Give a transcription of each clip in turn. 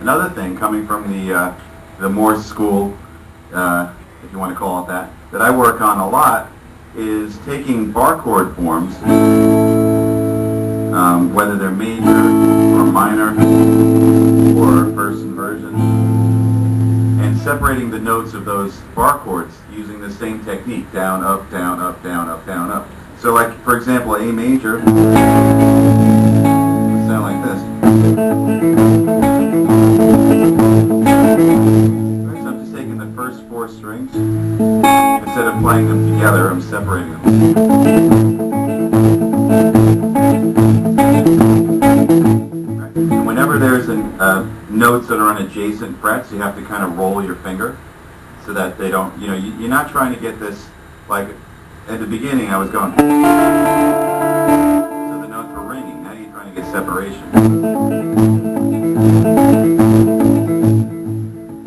Another thing coming from the Morse school, if you want to call it that I work on a lot is taking bar chord forms, whether they're major or minor or first inversion, and separating the notes of those bar chords using the same technique, down, up, down, up, down, up, down, up. So like, for example, A major would sound like this. So I'm just taking the first 4 strings. Instead of playing them together, I'm separating them. Right. And whenever there's notes that are on adjacent frets, you have to kind of roll your finger so that they don't, you're not trying to get this, like at the beginning I was going, so the notes were ringing. Now you're trying to get separation.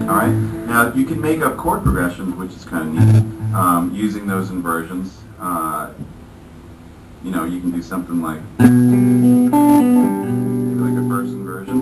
Alright, now you can make up chord progressions, which is kind of neat. Using those inversions, you can do something like a first inversion.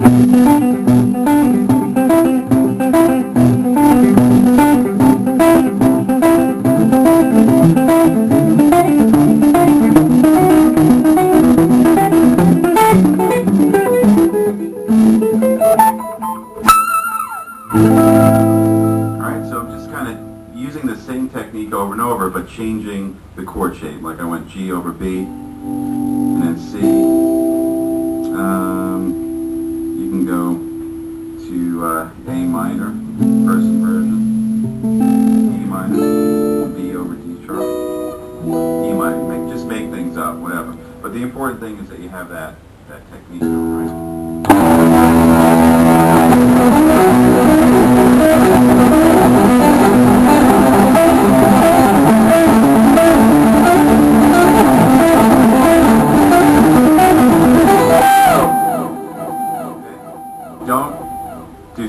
Over and over, but changing the chord shape. Like I went G over B, and then C. You can go to A minor, first inversion, E minor, B over D sharp, E minor. Just make things up, whatever. But the important thing is that you have that technique, right?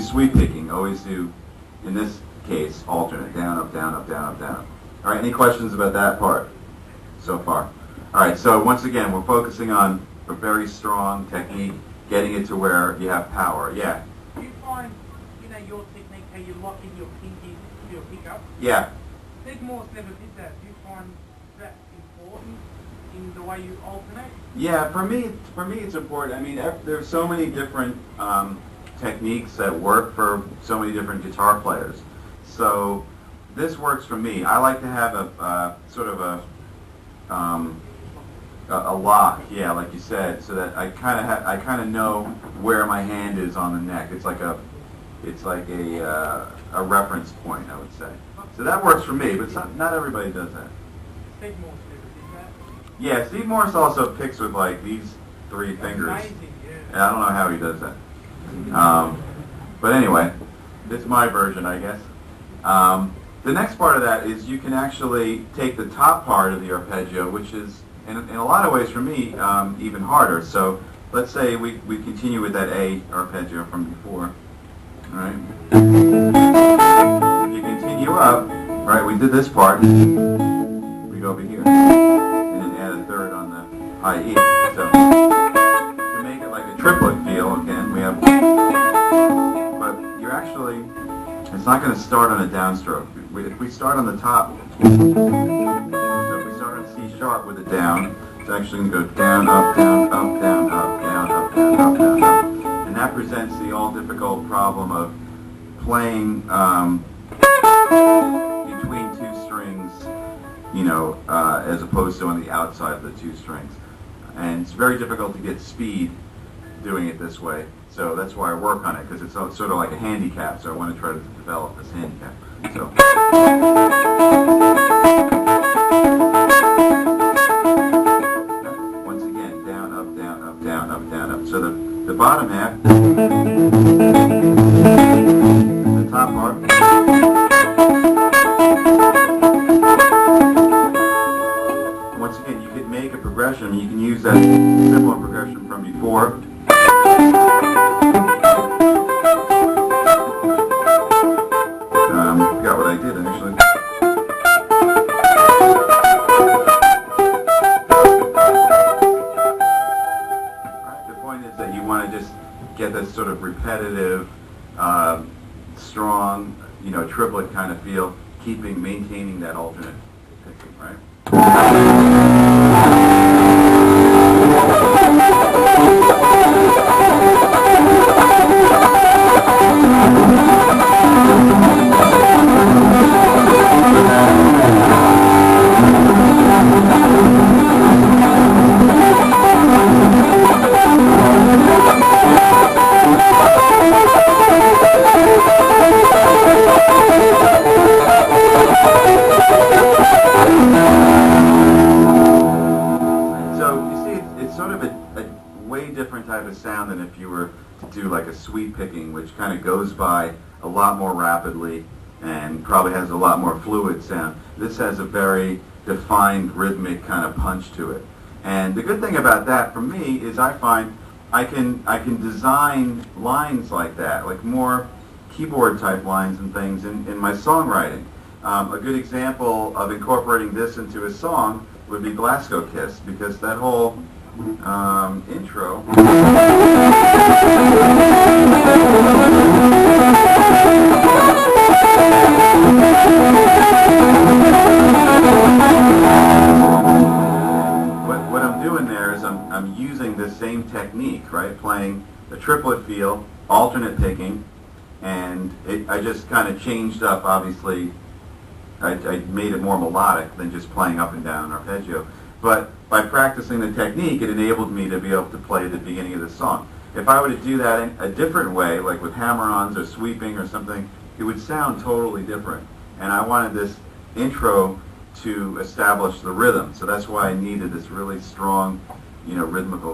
Sweep picking, always do, in this case, alternate, down, up, down, up, down, up, down, up. All right, any questions about that part so far? All right, so once again, we're focusing on a very strong technique, getting it to where you have power. Yeah? Do you find, your technique, how you lock in your pinky to your pickup? Yeah. Big Morse never did that. Do you find that important in the way you alternate? Yeah, for me it's important. I mean, there's so many different techniques that work for so many different guitar players. So this works for me. I like to have a sort of a lock, yeah, like you said, so that I kind of know where my hand is on the neck. It's like a reference point, I would say. So that works for me, but not everybody does that. Steve Morse never did that. Yeah, Steve Morse also picks with like these 3 fingers. Amazing, yeah. I don't know how he does that. But anyway, this is my version, I guess. The next part of that is you can actually take the top part of the arpeggio, which is, in a lot of ways for me, even harder. So let's say we continue with that A arpeggio from before. All right. If you continue up, right, we did this part. We go over here. And then add a third on the high E. So to make it like a triplet feel, again, we have, but you're actually, it's not going to start on a downstroke. If we start on the top, so if we start on C sharp with a down, it's actually going to go down, up, down, up, down, up, down, up, down, up, down, up. And that presents the all-difficult problem of playing between 2 strings, as opposed to on the outside of the 2 strings. And it's very difficult to get speed doing it this way. So that's why I work on it, because it's sort of like a handicap. So I want to try to develop this handicap. So. Once again, down, up, down, up, down, up, down, up. So the bottom half, the top part. Once again, you could make a progression. You can use that similar progression from before. Forgot what I did actually. Right, the point is that you want to just get this sort of repetitive strong, triplet kind of feel, maintaining that alternate picking, right? Different type of sound than if you were to do like a sweep picking, which kind of goes by a lot more rapidly and probably has a lot more fluid sound. This has a very defined rhythmic kind of punch to it. And the good thing about that for me is I find I can design lines like that, like more keyboard type lines and things in my songwriting. A good example of incorporating this into a song would be Glasgow Kiss, because that whole intro. What I'm doing there is I'm using this same technique, right? Playing a triplet feel, alternate picking, and I just kind of changed up, obviously. I made it more melodic than just playing up and down arpeggio. But by practicing the technique, it enabled me to be able to play the beginning of the song. If I were to do that in a different way, like with hammer-ons or sweeping or something, it would sound totally different. And I wanted this intro to establish the rhythm. So that's why I needed this really strong, rhythmical